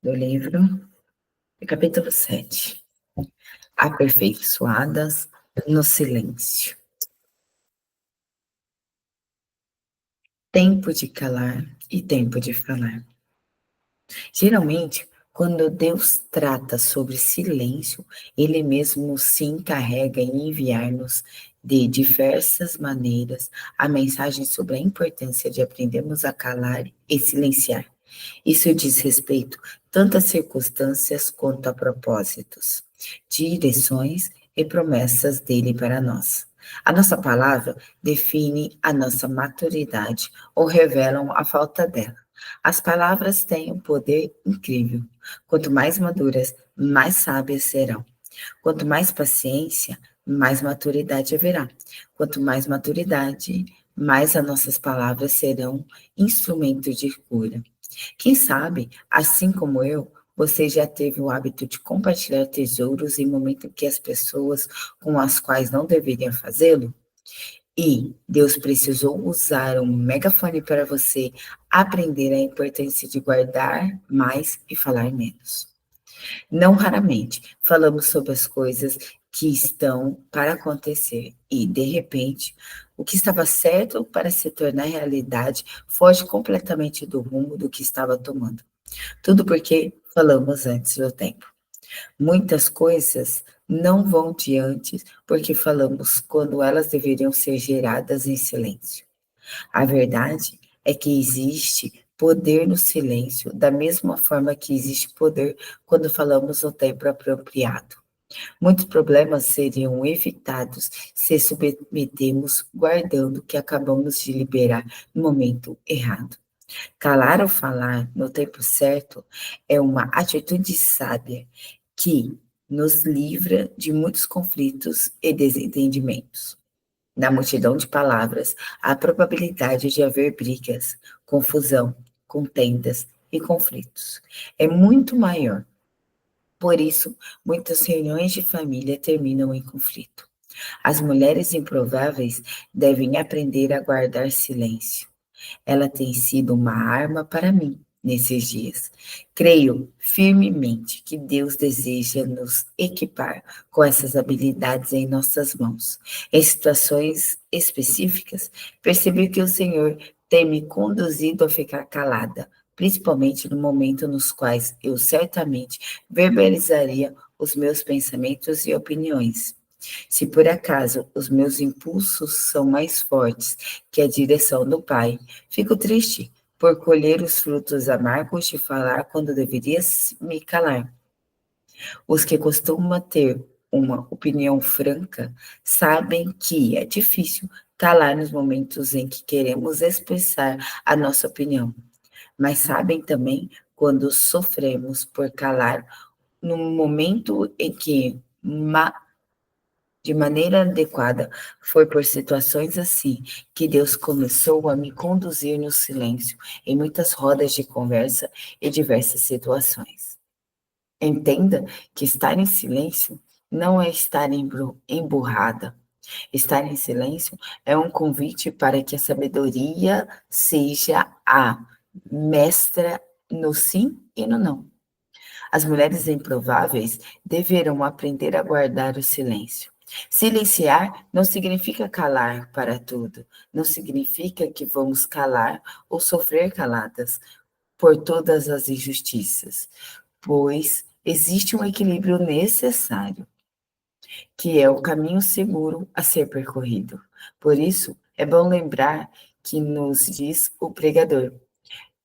do livro, capítulo 7. Aperfeiçoadas no silêncio. Tempo de calar e tempo de falar. Geralmente, quando Deus trata sobre silêncio, Ele mesmo se encarrega em enviar-nos de diversas maneiras a mensagem sobre a importância de aprendermos a calar e silenciar. Isso diz respeito tanto a circunstâncias quanto a propósitos, direções e promessas dele para nós. A nossa palavra define a nossa maturidade ou revelam a falta dela. As palavras têm um poder incrível. Quanto mais maduras, mais sábias serão. Quanto mais paciência, mais maturidade haverá. Quanto mais maturidade, mais as nossas palavras serão instrumento de cura. Quem sabe, assim como eu, você já teve o hábito de compartilhar tesouros em momentos que as pessoas com as quais não deveriam fazê-lo? E Deus precisou usar um megafone para você aprender a importância de guardar mais e falar menos. Não raramente falamos sobre as coisas que estão para acontecer e, de repente, o que estava certo para se tornar realidade foge completamente do rumo do que estava tomando. Tudo porque falamos antes do tempo. Muitas coisas não vão diante porque falamos quando elas deveriam ser geradas em silêncio. A verdade é que existe poder no silêncio, da mesma forma que existe poder quando falamos no tempo apropriado. Muitos problemas seriam evitados se submetemos guardando o que acabamos de liberar no momento errado. Calar ou falar no tempo certo é uma atitude sábia que nos livra de muitos conflitos e desentendimentos. Na multidão de palavras, há a probabilidade de haver brigas, confusão, contendas e conflitos. É muito maior. Por isso, muitas reuniões de família terminam em conflito. As mulheres improváveis devem aprender a guardar silêncio. Ela tem sido uma arma para mim nesses dias. Creio firmemente que Deus deseja nos equipar com essas habilidades em nossas mãos. Em situações específicas, percebi que o Senhor tem me conduzido a ficar calada, principalmente no momento nos quais eu certamente verbalizaria os meus pensamentos e opiniões. Se por acaso os meus impulsos são mais fortes que a direção do Pai, fico triste por colher os frutos amargos de falar quando deveria me calar. Os que costumam ter uma opinião franca sabem que é difícil calar nos momentos em que queremos expressar a nossa opinião, mas sabem também quando sofremos por calar no momento em que de maneira adequada. Foi por situações assim que Deus começou a me conduzir no silêncio em muitas rodas de conversa e diversas situações. Entenda que estar em silêncio não é estar emburrada. Estar em silêncio é um convite para que a sabedoria seja a mestra no sim e no não. As mulheres improváveis deverão aprender a guardar o silêncio. Silenciar não significa calar para tudo, não significa que vamos calar ou sofrer caladas por todas as injustiças, pois existe um equilíbrio necessário, que é o caminho seguro a ser percorrido. Por isso, é bom lembrar que nos diz o pregador: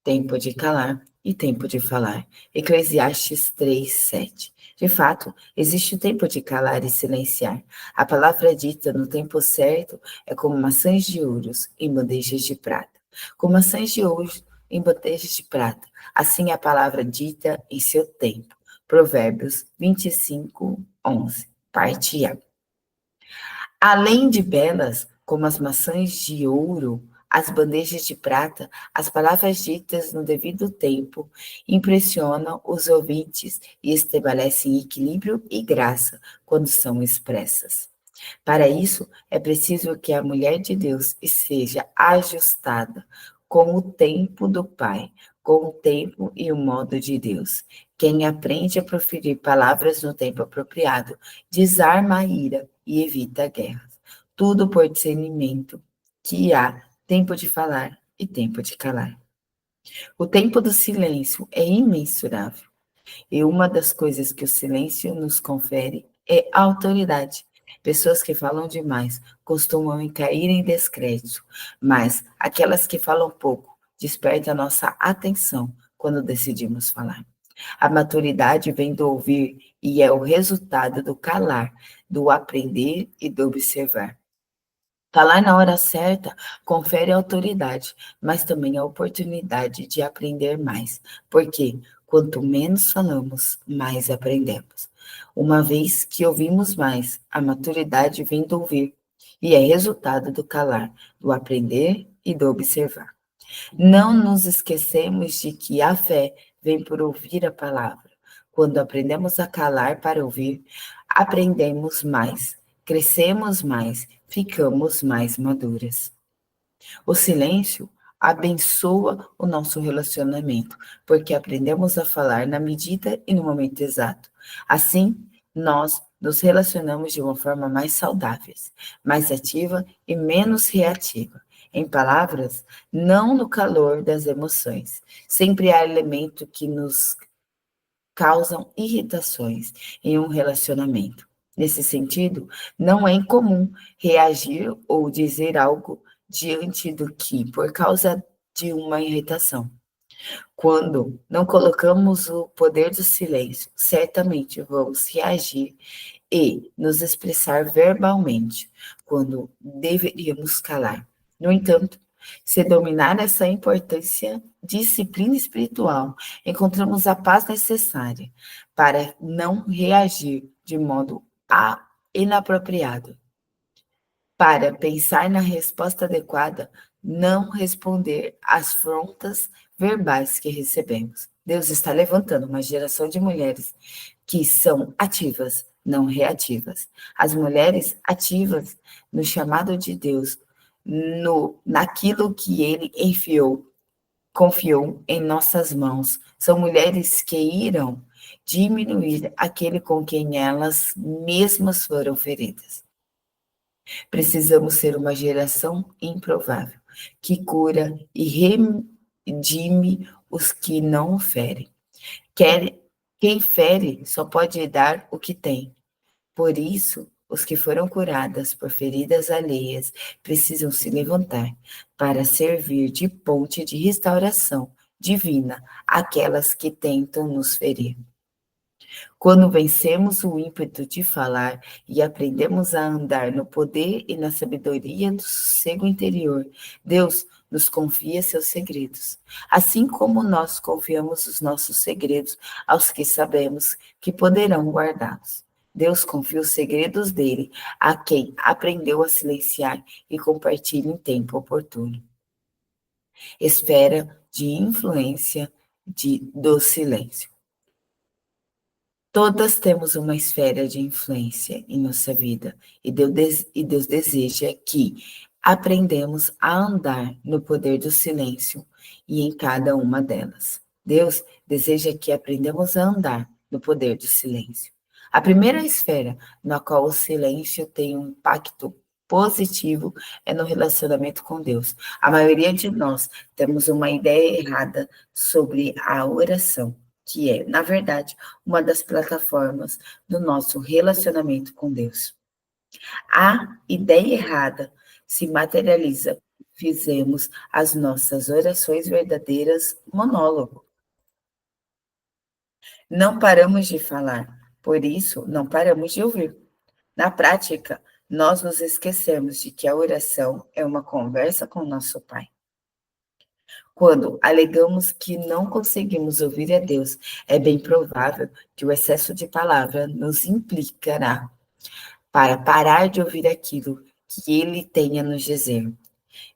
tempo de calar e tempo de falar. Eclesiastes 3:7. De fato, existe o tempo de calar e silenciar. A palavra dita no tempo certo é como maçãs de ouros em bandejas de prata. Como maçãs de ouro em bandejas de prata. Assim é a palavra dita em seu tempo. Provérbios 25:11. Parte A. Além de belas, como as maçãs de ouro, as bandejas de prata, as palavras ditas no devido tempo impressionam os ouvintes e estabelecem equilíbrio e graça quando são expressas. Para isso, é preciso que a mulher de Deus seja ajustada com o tempo do Pai, com o tempo e o modo de Deus. Quem aprende a proferir palavras no tempo apropriado, desarma a ira e evita guerras. Tudo por discernimento, que há tempo de falar e tempo de calar. O tempo do silêncio é imensurável. E uma das coisas que o silêncio nos confere é autoridade. Pessoas que falam demais costumam cair em descrédito, mas aquelas que falam pouco despertam a nossa atenção quando decidimos falar. A maturidade vem do ouvir e é o resultado do calar, do aprender e do observar. Falar na hora certa confere autoridade, mas também a oportunidade de aprender mais, porque quanto menos falamos, mais aprendemos. Uma vez que ouvimos mais, a maturidade vem do ouvir e é resultado do calar, do aprender e do observar. Não nos esquecemos de que a fé vem por ouvir a palavra. Quando aprendemos a calar para ouvir, aprendemos mais, crescemos mais, ficamos mais maduras. O silêncio abençoa o nosso relacionamento, porque aprendemos a falar na medida e no momento exato. Assim, nós nos relacionamos de uma forma mais saudável, mais ativa e menos reativa. Em palavras, não no calor das emoções. Sempre há elemento que nos causam irritações em um relacionamento. Nesse sentido, não é incomum reagir ou dizer algo diante do que, por causa de uma irritação. Quando não colocamos o poder do silêncio, certamente vamos reagir e nos expressar verbalmente, quando deveríamos calar. No entanto, se dominar essa importância, disciplina espiritual, encontramos a paz necessária para não reagir de modo inapropriado, para pensar na resposta adequada, não responder às afrontas verbais que recebemos. Deus está levantando uma geração de mulheres que são ativas, não reativas. As mulheres ativas no chamado de Deus, naquilo que Ele confiou em nossas mãos. São mulheres que irão diminuir aquele com quem elas mesmas foram feridas. Precisamos ser uma geração improvável, que cura e redime os que não ferem. Quem fere só pode dar o que tem. Por isso, os que foram curadas por feridas alheias precisam se levantar para servir de ponte de restauração divina àquelas que tentam nos ferir. Quando vencemos o ímpeto de falar e aprendemos a andar no poder e na sabedoria do sossego interior, Deus nos confia seus segredos, assim como nós confiamos os nossos segredos aos que sabemos que poderão guardá-los. Deus confia os segredos dele a quem aprendeu a silenciar e compartilha em tempo oportuno. Esfera de influência do silêncio. Todas temos uma esfera de influência em nossa vida e Deus deseja que aprendamos a andar no poder do silêncio e em cada uma delas. Deus deseja que aprendamos a andar no poder do silêncio. A primeira esfera na qual o silêncio tem um impacto positivo é no relacionamento com Deus. A maioria de nós temos uma ideia errada sobre a oração, que é, na verdade, uma das plataformas do nosso relacionamento com Deus. A ideia errada se materializa. Fizemos as nossas orações verdadeiras monólogo. Não paramos de falar, por isso não paramos de ouvir. Na prática, nós nos esquecemos de que a oração é uma conversa com nosso Pai. Quando alegamos que não conseguimos ouvir a Deus, é bem provável que o excesso de palavra nos implicará para parar de ouvir aquilo que Ele tem a nos dizer.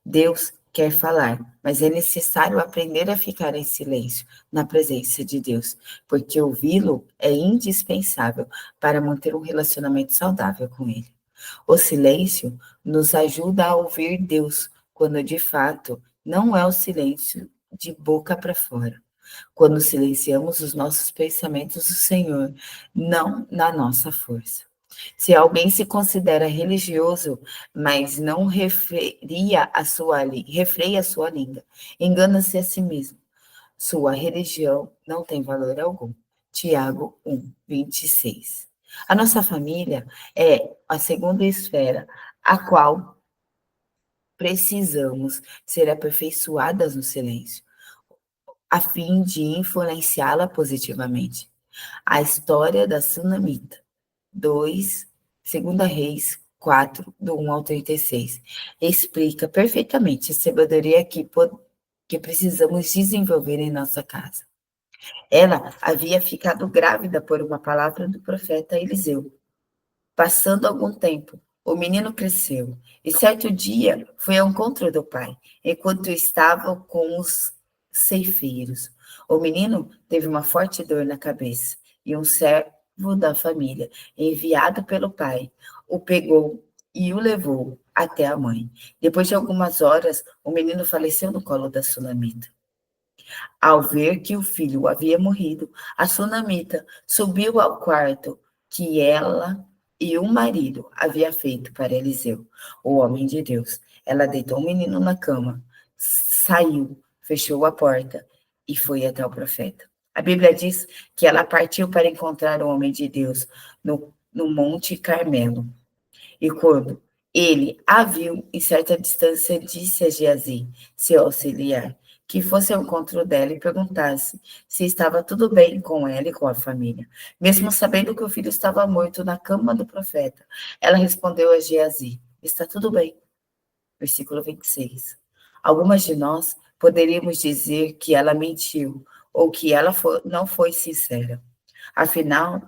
Deus quer falar, mas é necessário aprender a ficar em silêncio na presença de Deus, porque ouvi-lo é indispensável para manter um relacionamento saudável com Ele. O silêncio nos ajuda a ouvir Deus, quando de fato não é o silêncio de boca para fora, quando silenciamos os nossos pensamentos do Senhor, não na nossa força. Se alguém se considera religioso, mas não refreia a sua língua, engana-se a si mesmo. Sua religião não tem valor algum. Tiago 1:26. A nossa família é a segunda esfera a qual precisamos ser aperfeiçoadas no silêncio, a fim de influenciá-la positivamente. A história da Sunamita, 2, 2 Reis 4, do 1 ao 36, explica perfeitamente a sabedoria que precisamos desenvolver em nossa casa. Ela havia ficado grávida por uma palavra do profeta Eliseu. Passando algum tempo, o menino cresceu e certo dia foi ao encontro do pai, enquanto estava com os ceifeiros. O menino teve uma forte dor na cabeça e um servo da família, enviado pelo pai, o pegou e o levou até a mãe. Depois de algumas horas, o menino faleceu no colo da Sulamita. Ao ver que o filho havia morrido, a sunamita subiu ao quarto que ela e o marido havia feito para Eliseu, o homem de Deus. Ela deitou o menino na cama, saiu, fechou a porta e foi até o profeta. A Bíblia diz que ela partiu para encontrar o homem de Deus no Monte Carmelo. E quando ele a viu em certa distância, disse a Geazi, seu auxiliar, que fosse ao encontro dela e perguntasse se estava tudo bem com ela e com a família. Mesmo sabendo que o filho estava morto na cama do profeta, ela respondeu a Geazi, está tudo bem. Versículo 26. Algumas de nós poderíamos dizer que ela mentiu ou que ela não foi sincera. Afinal,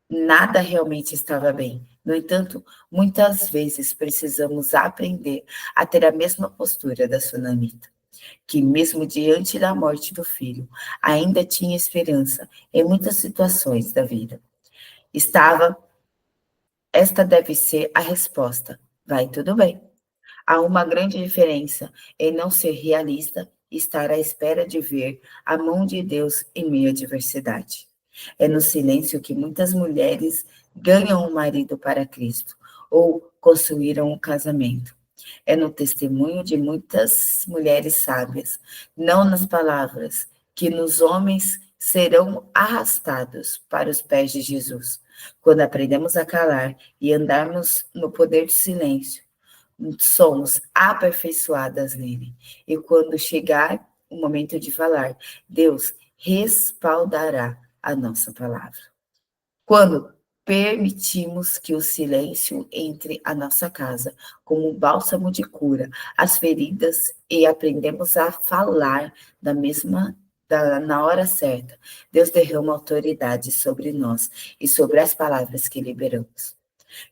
nada realmente estava bem. No entanto, muitas vezes precisamos aprender a ter a mesma postura da sunamita, que mesmo diante da morte do filho, ainda tinha esperança em muitas situações da vida. Esta deve ser a resposta. Vai tudo bem. Há uma grande diferença em não ser realista e estar à espera de ver a mão de Deus em meio à adversidade. É no silêncio que muitas mulheres ganham um marido para Cristo ou construíram um casamento. É no testemunho de muitas mulheres sábias, não nas palavras, que nos homens serão arrastados para os pés de Jesus. Quando aprendemos a calar e andarmos no poder do silêncio, somos aperfeiçoadas nele. E quando chegar o momento de falar, Deus respaldará a nossa palavra. Quando permitimos que o silêncio entre a nossa casa como um bálsamo de cura às feridas e aprendemos a falar na hora certa, Deus derrama autoridade sobre nós e sobre as palavras que liberamos.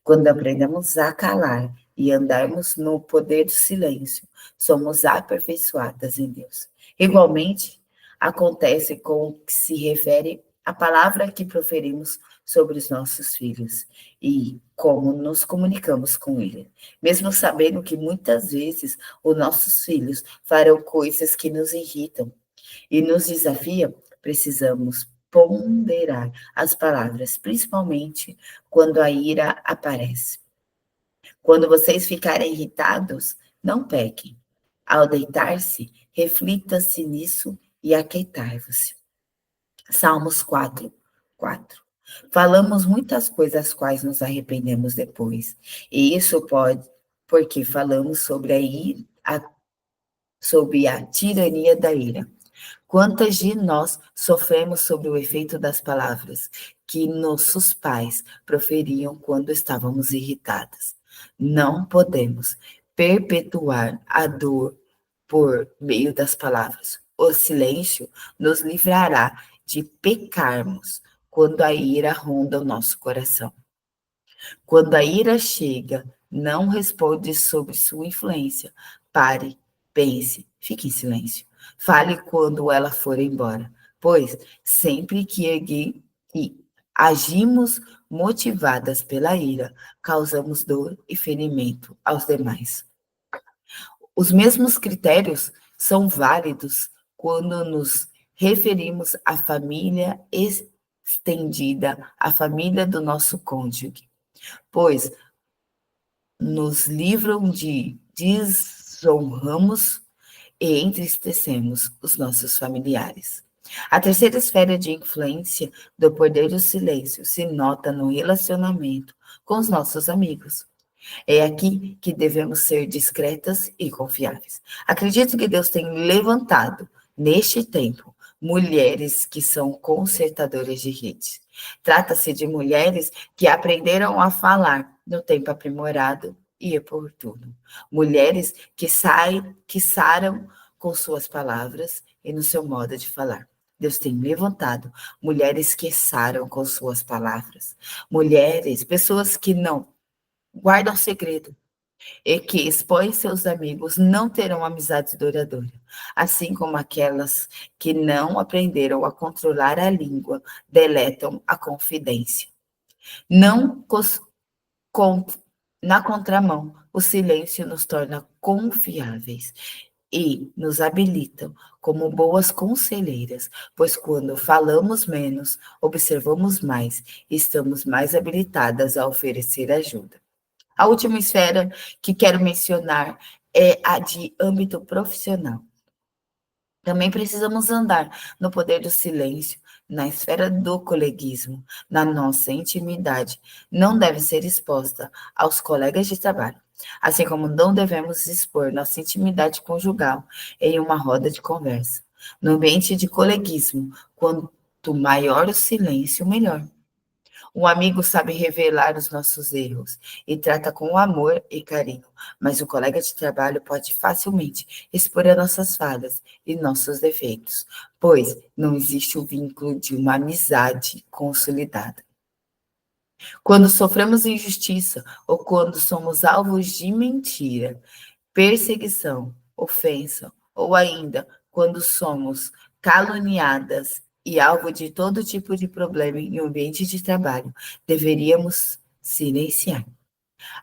Quando aprendemos a calar e andarmos no poder do silêncio, somos aperfeiçoadas em Deus. Igualmente, acontece com o que se refere à palavra que proferimos sobre os nossos filhos e como nos comunicamos com eles. Mesmo sabendo que muitas vezes os nossos filhos farão coisas que nos irritam e nos desafiam, precisamos ponderar as palavras, principalmente quando a ira aparece. Quando vocês ficarem irritados, não pequem. Ao deitar-se, reflita-se nisso e aquietai-vos. Salmos 4:4. Falamos muitas coisas quais nos arrependemos depois. E isso pode, porque falamos sobre a tirania da ira. Quantas de nós sofremos sobre o efeito das palavras que nossos pais proferiam quando estávamos irritadas? Não podemos perpetuar a dor por meio das palavras. O silêncio nos livrará de pecarmos quando a ira ronda o nosso coração. Quando a ira chega, não responde sobre sua influência. Pare, pense, fique em silêncio. Fale quando ela for embora, pois sempre que agimos motivadas pela ira, causamos dor e ferimento aos demais. Os mesmos critérios são válidos quando nos referimos à família estendida, à família do nosso cônjuge, pois nos livram de desonramos e entristecemos os nossos familiares. A terceira esfera de influência do poder do silêncio se nota no relacionamento com os nossos amigos. É aqui que devemos ser discretas e confiáveis. Acredito que Deus tem levantado, neste tempo, mulheres que são consertadoras de redes. Trata-se de mulheres que aprenderam a falar no tempo aprimorado e oportuno. Mulheres que saram com suas palavras e no seu modo de falar. Deus tem levantado mulheres que saram com suas palavras. Mulheres, pessoas que não guardam segredo e que expõem seus amigos não terão amizade duradoura, assim como aquelas que não aprenderam a controlar a língua deletam a confidência. Não com, na contramão, o silêncio nos torna confiáveis e nos habilitam como boas conselheiras, pois quando falamos menos, observamos mais e estamos mais habilitadas a oferecer ajuda. A última esfera que quero mencionar é a de âmbito profissional. Também precisamos andar no poder do silêncio, na esfera do coleguismo, na nossa intimidade. Não deve ser exposta aos colegas de trabalho, assim como não devemos expor nossa intimidade conjugal em uma roda de conversa. No ambiente de coleguismo, quanto maior o silêncio, melhor. Um amigo sabe revelar os nossos erros e trata com amor e carinho, mas o colega de trabalho pode facilmente expor as nossas falhas e nossos defeitos, pois não existe o vínculo de uma amizade consolidada. Quando sofremos injustiça ou quando somos alvos de mentira, perseguição, ofensa, ou ainda quando somos caluniadas e alvo de todo tipo de problema em um ambiente de trabalho, deveríamos silenciar.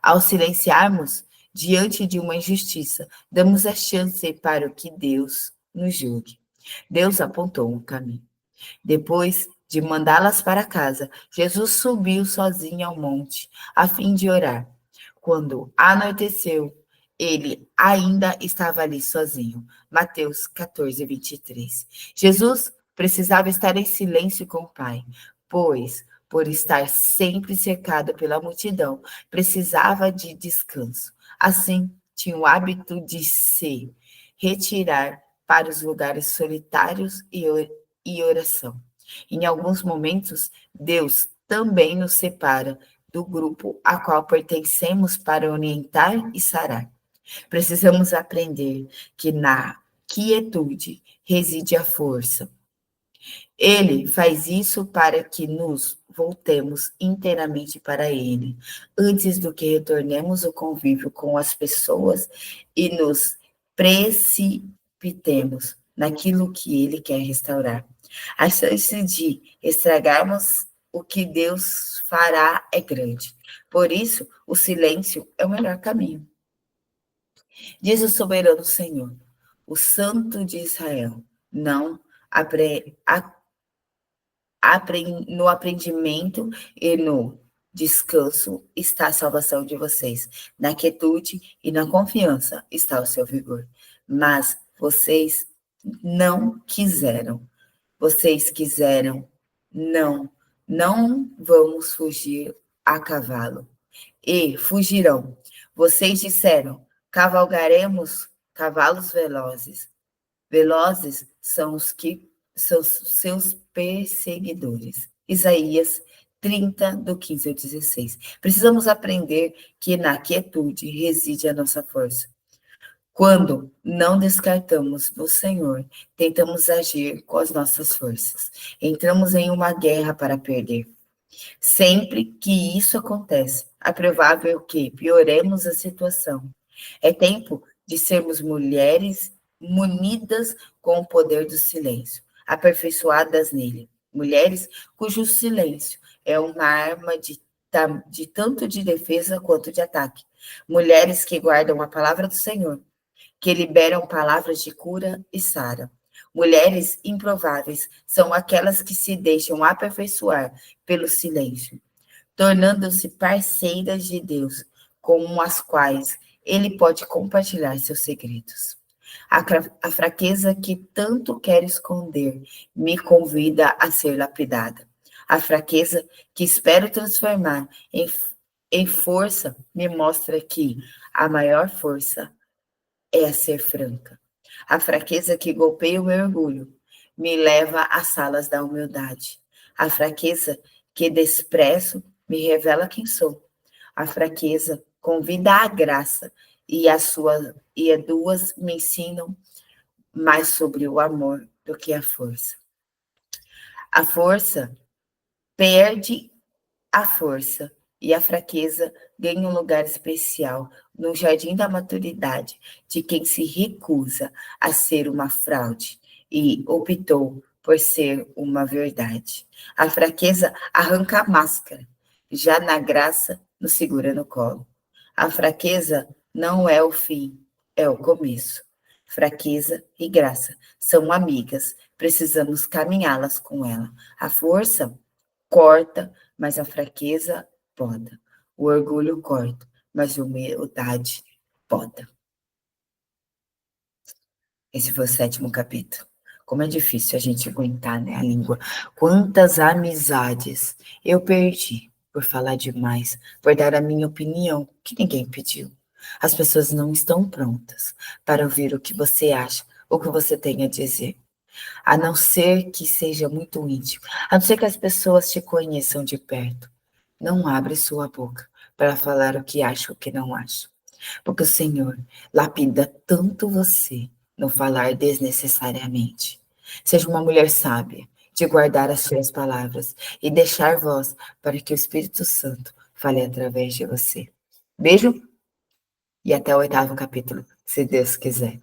Ao silenciarmos diante de uma injustiça, damos a chance para que Deus nos julgue. Deus apontou um caminho. Depois de mandá-las para casa, Jesus subiu sozinho ao monte, a fim de orar. Quando anoiteceu, ele ainda estava ali sozinho. Mateus 14, 23. Jesus precisava estar em silêncio com o Pai, pois, por estar sempre cercado pela multidão, precisava de descanso. Assim, tinha o hábito de se retirar para os lugares solitários e oração. Em alguns momentos, Deus também nos separa do grupo a qual pertencemos para orientar e sarar. Precisamos aprender que na quietude reside a força. Ele faz isso para que nos voltemos inteiramente para ele, antes do que retornemos o convívio com as pessoas e nos precipitemos naquilo que ele quer restaurar. A chance de estragarmos o que Deus fará é grande. Por isso, o silêncio é o melhor caminho. Diz o soberano Senhor, o Santo de Israel, não no aprendimento e no descanso está a salvação de vocês. Na quietude e na confiança está o seu vigor. Mas vocês não quiseram. Vocês quiseram. Não, não vamos fugir a cavalo. E fugirão. Vocês disseram, cavalgaremos cavalos velozes. Velozes são os que são seus perseguidores. Isaías 30, do 15 ao 16. Precisamos aprender que na quietude reside a nossa força. Quando não descartamos no Senhor, tentamos agir com as nossas forças. Entramos em uma guerra para perder. Sempre que isso acontece, é provável que pioremos a situação. É tempo de sermos mulheres munidas com o poder do silêncio, aperfeiçoadas nele. Mulheres cujo silêncio é uma arma de tanto de defesa quanto de ataque. Mulheres que guardam a palavra do Senhor, que liberam palavras de cura e sara. Mulheres improváveis são aquelas que se deixam aperfeiçoar pelo silêncio, tornando-se parceiras de Deus, com as quais ele pode compartilhar seus segredos. A fraqueza que tanto quero esconder me convida a ser lapidada. A fraqueza que espero transformar em força me mostra que a maior força é a ser franca. A fraqueza que golpeia o meu orgulho me leva às salas da humildade. A fraqueza que desprezo me revela quem sou. A fraqueza convida à graça e as duas me ensinam mais sobre o amor do que a força. A força perde a força e a fraqueza ganha um lugar especial no jardim da maturidade de quem se recusa a ser uma fraude e optou por ser uma verdade. A fraqueza arranca a máscara, já na graça nos segura no colo. A fraqueza não é o fim, é o começo. Fraqueza e graça são amigas, precisamos caminhá-las com ela. A força corta, mas a fraqueza poda. O orgulho corta, mas a humildade poda. Esse foi o 7º capítulo. Como é difícil a gente aguentar, né, a língua. Quantas amizades eu perdi por falar demais, por dar a minha opinião, que ninguém pediu. As pessoas não estão prontas para ouvir o que você acha, ou o que você tem a dizer. A não ser que seja muito íntimo, a não ser que as pessoas te conheçam de perto. Não abre sua boca para falar o que acha ou o que não acha, porque o Senhor lapida tanto você no falar desnecessariamente. Seja uma mulher sábia de guardar as suas palavras e deixar voz para que o Espírito Santo fale através de você. Beijo e até o 8º capítulo, se Deus quiser.